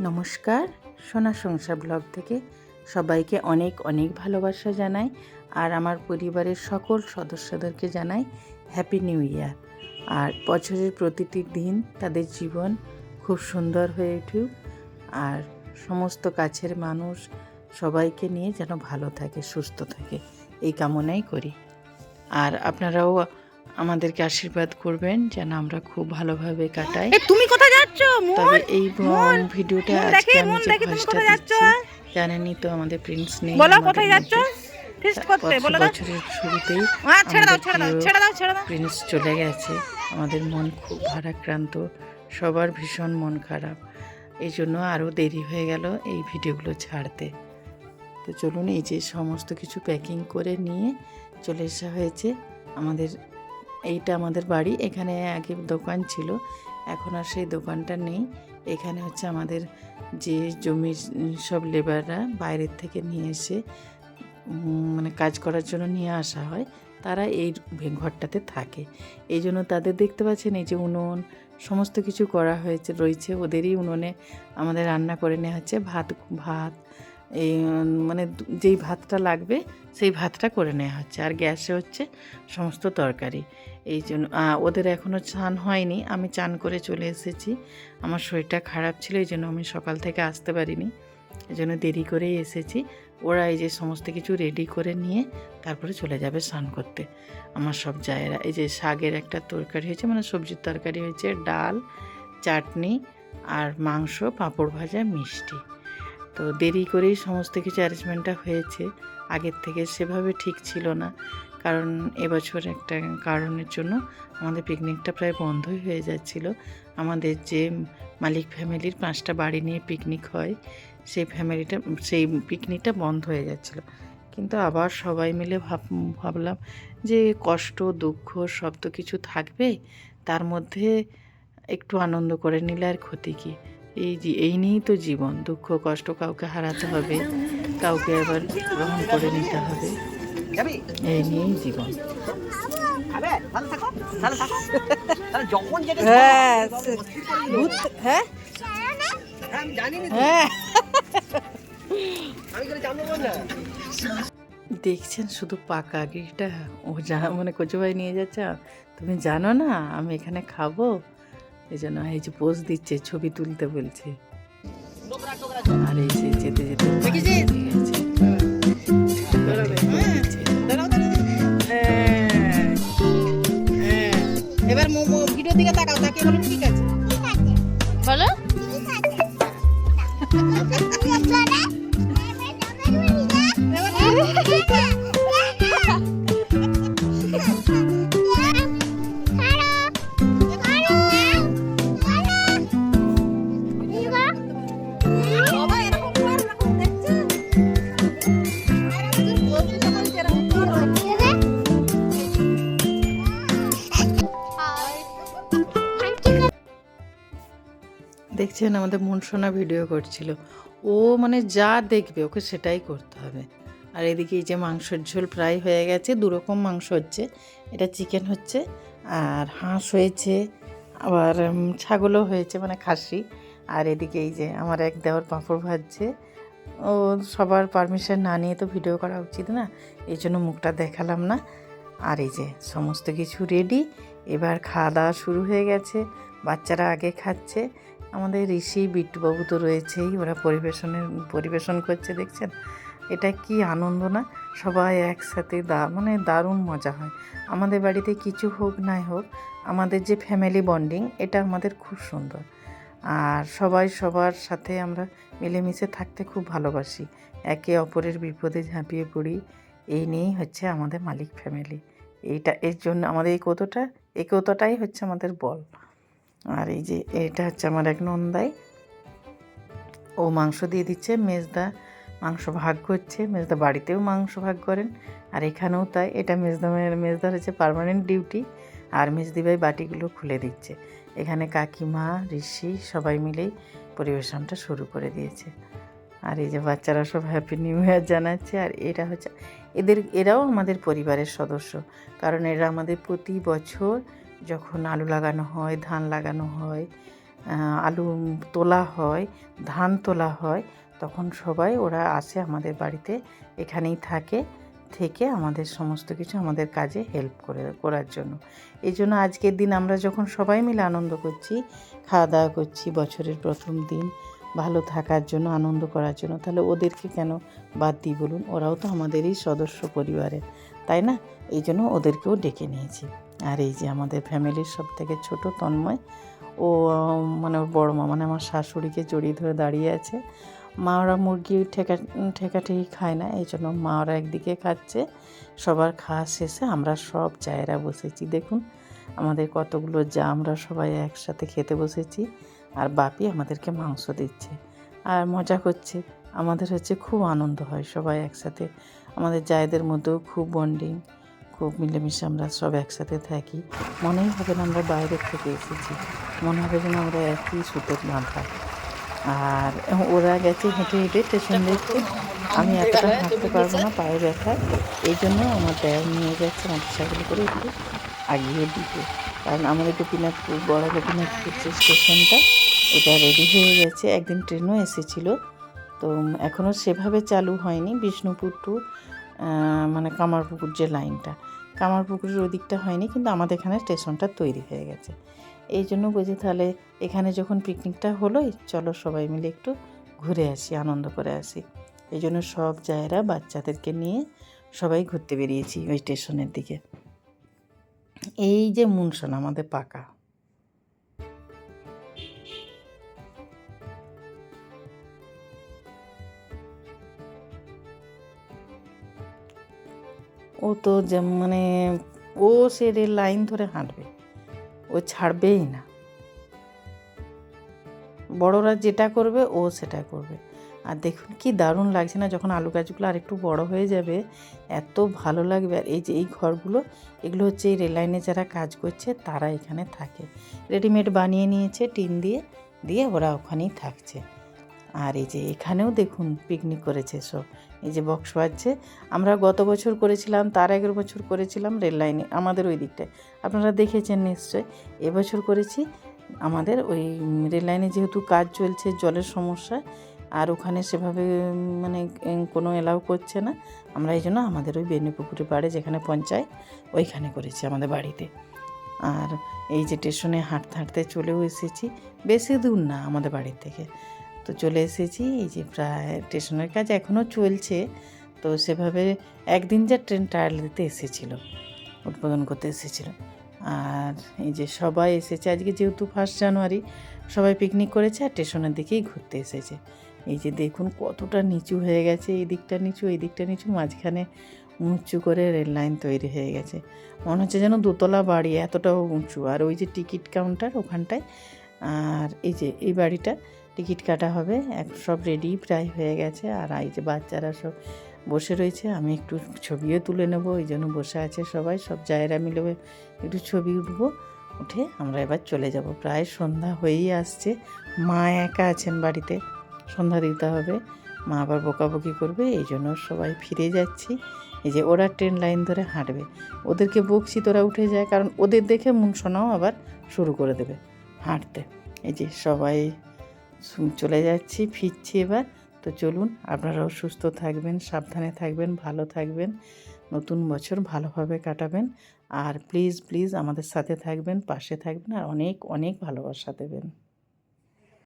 নমস্কার, সোনা সংসার ব্লগ থেকে সবাইকে অনেক অনেক ভালোবাসা জানাই। আর আমার পরিবারের সকল সদস্যদেরকে জানাই হ্যাপি নিউ ইয়ার। আর বছরের প্রতিটি দিন তাদের জীবন খুব সুন্দর হয়ে উঠুক, আর সমস্ত কাছের মানুষ সবাইকে নিয়ে যেন ভালো থাকে, সুস্থ থাকে, এই কামনাই করি। আর আপনারাও আমাদেরকে আশীর্বাদ করবেন যেন আমরা খুব ভালোভাবে কাটাই। তুমি কোথায় যাচ্ছ? তবে এই ভিডিওটা আজকে আমি যে ভয়েসটা দিচ্ছি, জানেনই তো আমাদের প্রিন্স নেই। বলো কোথায় যাচ্ছ? ফিস্ট করতে বলো। বছরের শুরুতেই প্রিন্স চলে গেছে। আমাদের মন খুব ভারাক্রান্ত, সবার ভীষণ মন খারাপ। এই জন্য আরও দেরি হয়ে গেল এই ভিডিওগুলো ছাড়তে। তো চলুন, এই যে সমস্ত কিছু প্যাকিং করে নিয়ে চলে আসা হয়েছে। এইটা আমাদের বাড়ি। এখানে আগে দোকান ছিল, এখন আর সেই দোকানটা নেই। এখানে হচ্ছে আমাদের যে জমির সব লেবাররা বাইরের থেকে নিয়ে এসে মানে কাজ করার জন্য নিয়ে আসা হয়, তারা এই ঘরটাতে থাকে। এই জন্য তাদের দেখতে পাচ্ছেন এই যে উনুন সমস্ত কিছু করা রয়েছে ওদেরই উনুনে আমাদের রান্না করে নেওয়া হচ্ছে। ভাত এই মানে যেই ভাতটা লাগবে সেই ভাতটা করে নেওয়া হচ্ছে, আর গ্যাসে হচ্ছে সমস্ত তরকারি। এই জন্য ওদের এখনও চান হয়নি। আমি চান করে চলে এসেছি। আমার শরীরটা খারাপ ছিল, এই জন্য আমি সকাল থেকে আসতে পারিনি, এই জন্য দেরি করেই এসেছি। ওরা এই যে সমস্ত কিছু রেডি করে নিয়ে তারপরে চলে যাবে স্নান করতে। আমার সব জায়েরা এই যে শাকের একটা তরকারি হয়েছে, মানে সবজির তরকারি হয়েছে, ডাল, চাটনি আর মাংস, পাঁপড় ভাজা, মিষ্টি। তো দেরি করেই সমস্ত কিছু অ্যারেঞ্জমেন্টটা হয়েছে, আগের থেকে সেভাবে ঠিক ছিল না। কারণ এবছর একটা কারণের জন্য আমাদের পিকনিকটা প্রায় বন্ধই হয়ে যাচ্ছিল। আমাদের যে মালিক ফ্যামিলির 5টা বাড়ি নিয়ে পিকনিক হয়, সেই পিকনিকটা বন্ধ হয়ে যাচ্ছিল। কিন্তু আবার সবাই মিলে ভাবলাম যে কষ্ট দুঃখ সব তো কিছু থাকবে, তার মধ্যে একটু আনন্দ করে নিলে আর ক্ষতি কী। এই নিয়েই তো জীবন, দুঃখ কষ্ট, কাউকে হারাতে হবে, কাউকে আবার গ্রহণ করে নিতে হবে, এই নিয়েই জীবন। দেখছেন শুধু পাকা গিটা, ও মানে কচু ভাই নিয়ে যাচ্ছে। তুমি জানো না আমি এখানে খাবো, এই জন্য এই যে পোজ দিচ্ছে, ছবি তুলতে বলছে। আর এই যে যেতে যেতে এবার ভিডিও দিকে তাকাও, তাকিয়ে বলো ঠিক আছে বলো। দেখছেন আমাদের মনসোনা ভিডিও করছিল। ও মানে যা দেখবে ওকে সেটাই করতে হবে। আর এদিকে এই যে মাংসের ঝোল প্রায় হয়ে গেছে, 2 রকম মাংস হচ্ছে, এটা চিকেন হচ্ছে আর হাঁস হয়েছে, আবার ছাগলও হয়েছে মানে খাসি। আর এদিকে এই যে আমার এক দেওর পাঁপড় ভাজছে। ও সবার পারমিশন না নিয়ে তো ভিডিও করা উচিত না, এই জন্য মুখটা দেখালাম না। আর এই যে সমস্ত কিছু রেডি, এবার খাওয়া দাওয়া শুরু হয়ে গেছে। বাচ্চারা আগে খাচ্ছে, আমাদের ঋষি বিট্টুবাবু তো রয়েছেই, ওরা পরিবেশন করছে। দেখছেন এটা কি আনন্দ না, সবাই একসাথে মানে দারুণ মজা হয়। আমাদের বাড়িতে কিছু হোক নাই হোক, আমাদের যে ফ্যামিলি বন্ডিং, এটা আমাদের খুব সুন্দর। আর সবাই সবার সাথে আমরা মিলেমিশে থাকতে খুব ভালোবাসি, একে অপরের বিপদে ঝাঁপিয়ে পড়ি। এই নিয়েই হচ্ছে আমাদের মালিক ফ্যামিলি। এর জন্য আমাদের একতাটাই হচ্ছে আমাদের বল। আর এই যে এটা হচ্ছে আমার এক নন্দাই, ও মাংস দিয়ে দিচ্ছে, মেজদা মাংস ভাগ করছে। মেজদা বাড়িতেও মাংস ভাগ করেন, আর এখানেও তাই। এটা মেজদার হচ্ছে পার্মানেন্ট ডিউটি। আর মেজদিভাই বাটিগুলো খুলে দিচ্ছে। এখানে কাকিমা, ঋষি সবাই মিলেই পরিবেশনটা শুরু করে দিয়েছে। আর এই যে বাচ্চারা সব হ্যাপি নিউ ইয়ার জানাচ্ছে। আর এটা হচ্ছে এরাও আমাদের পরিবারের সদস্য, কারণ এরা আমাদের প্রতি বছর যখন আলু লাগানো হয়, ধান লাগানো হয়, আলু তোলা হয়, ধান তোলা হয়, তখন সবাই ওরা আসে আমাদের বাড়িতে, এখানেই থেকে আমাদের সমস্ত কিছু আমাদের কাজে হেল্প করার জন্য। এই জন্য আজকের দিন আমরা যখন সবাই মিলে আনন্দ করছি, খাওয়া দাওয়া করছি বছরের প্রথম দিন, ভালো থাকার জন্য, আনন্দ করার জন্য, তাহলে ওদেরকে কেন বাদ দিই বলুন? ওরাও তো আমাদেরই সদস্য পরিবারের, তাই না? এই জন্য ওদেরকেও ডেকে নিয়েছি। আর এই যে আমাদের ফ্যামিলির সবথেকে ছোট তন্ময়, ও মানে ওর বড় মা মানে আমার শাশুড়িকে জড়িয়ে ধরে দাঁড়িয়ে আছে। মা ওরা মুরগি ঠেকাঠেকি খায় না, এই জন্য মা ওরা একদিকে খাচ্ছে। সবার খাওয়া শেষে আমরা সব জায়গা বসেছি, দেখুন আমাদের কতগুলো আমরা সবাই একসাথে খেতে বসেছি। আর বাপি আমাদেরকে মাংস দিচ্ছে আর মজা করছে। আমাদের হচ্ছে খুব আনন্দ হয় সবাই একসাথে, আমাদের জায়েদের মধ্যেও খুব বন্ডিং, খুব মিলেমিশে আমরা সব একসাথে থাকি। মনেই হবে না আমরা বাইরের থেকে এসেছি, মনে হবে যেন আমরা একই সুতোর বাঁধা। আর ওরা গেছে হেঁটে হেঁটে স্টেশন দেখতে, আমি এতটা হাঁটতে পারবো না, পায়ে ব্যথা। এই জন্য আমার দেওর নিয়ে যাচ্ছে মোটরসাইকেল করে একটু আগিয়ে দিতে, কারণ আমাদের গোপীনাথপুর, বড় গোপীনাথপুর যে স্টেশনটা, এটা রেডি হয়ে গেছে। একদিন ট্রেনও এসেছিলো, তো এখনও সেভাবে চালু হয়নি। বিষ্ণুপুর টু মানে কামারপুকুর যে লাইনটা, কামারপুকুরের ওই দিকটা হয়নি, কিন্তু আমাদের এখানে স্টেশনটা তৈরি হয়ে গেছে। এই জন্য বুঝি তাহলে এখানে যখন পিকনিকটা হলোই, চলো সবাই মিলে একটু ঘুরে আসি, আনন্দ করে আসি। এই জন্য সব জায়গা বাচ্চাদেরকে নিয়ে সবাই ঘুরতে বেরিয়েছি ওই স্টেশনের দিকে। এই যে মুনশন আমাদের পাকা, ও তো মানে ও সে রেল লাইন ধরে হাঁটবে, ও ছাড়বেই না। বড়রা যেটা করবে ও সেটা করবে। আর দেখুন কি দারুণ লাগছে না, যখন আলু গাছগুলো আর একটু বড় হয়ে যাবে এত ভালো লাগবে। আর এই যে এই ঘরগুলো, এগুলো হচ্ছে এই রেল লাইনে যারা কাজ করছে তারা এখানে থাকে, রেডিমেড বানিয়ে নিয়েছে টিন দিয়ে দিয়ে ওরা ওখানেই থাকছে। আর এই যে এখানেও দেখুন পিকনিক করেছে সব, এই যে বক্স বাজছে। আমরা গত বছর করেছিলাম, তার আগের বছর করেছিলাম রেল লাইনে আমাদের ওই দিকটায়, আপনারা দেখেছেন নিশ্চয়। এবছর করেছি আমাদের ওই রেল লাইনে, যেহেতু কাজ চলছে, জলের সমস্যা, আর ওখানে সেভাবে মানে কোনো এলাও করছে না, আমরা এই জন্য আমাদের ওই বেনিপুকুরের পাড়ে যেখানে পঞ্চায়েত, ওইখানে করেছি আমাদের বাড়িতে। আর এই যে স্টেশনে হাঁটতে হাঁটতে চলেও এসেছি, বেশি দূর না আমাদের বাড়ির থেকে, তো চলে এসেছি। এই যে প্রায় স্টেশনের কাজ এখনও চলছে, তো সেভাবে একদিন যা ট্রেন ট্রায়াল দিতে এসেছিলো, উদ্বোধন করতে এসেছিলো। আর এই যে সবাই এসেছে আজকে, যেহেতু 1 জানুয়ারি, সবাই পিকনিক করেছে আর স্টেশনের দিকেই ঘুরতে এসেছে। এই যে দেখুন কতটা নিচু হয়ে গেছে, এই দিকটা নিচু, এই দিকটা নিচু, মাঝখানে উঁচু করে রেল লাইন তৈরি হয়ে গেছে, মনে হচ্ছে যেন 2তলা বাড়ি, এতটাও উঁচু। আর ওই যে টিকিট কাউন্টার ওখানটায়, আর এই যে এই বাড়িটা টিকিট কাটা হবে, সব রেডি প্রায় হয়ে গেছে। আর এই যে বাচ্চারা সব বসে রয়েছে, আমি একটু ছবিও তুলে নেবো, এই জন্য বসে আছে সবাই, সব জায়গা মিলে একটু ছবি উঠবো, উঠে আমরা এবার চলে যাব। প্রায় সন্ধ্যা হয়েই আসছে, মা একা আছেন বাড়িতে, সন্ধ্যা দিতে হবে, মা আবার বকাবকি করবে, এই জন্য সবাই ফিরে যাচ্ছি। এই যে ওরা ট্রেন লাইন ধরে হাঁটবে, ওদেরকে বকছি তোরা উঠে যায়, কারণ ওদের দেখে মুনশোনাও আবার শুরু করে দেবে হাঁটতে। এই যে সবাই চলে যাচ্ছি, ফিরছি এবার। তো চলুন, আপনারাও সুস্থ থাকবেন, সাবধানে থাকবেন, ভালো থাকবেন, নতুন বছর ভালোভাবে কাটাবেন। আর প্লিজ প্লিজ আমাদের সাথে থাকবেন, পাশে থাকবেন, আর অনেক অনেক ভালোবাসা দেবেন।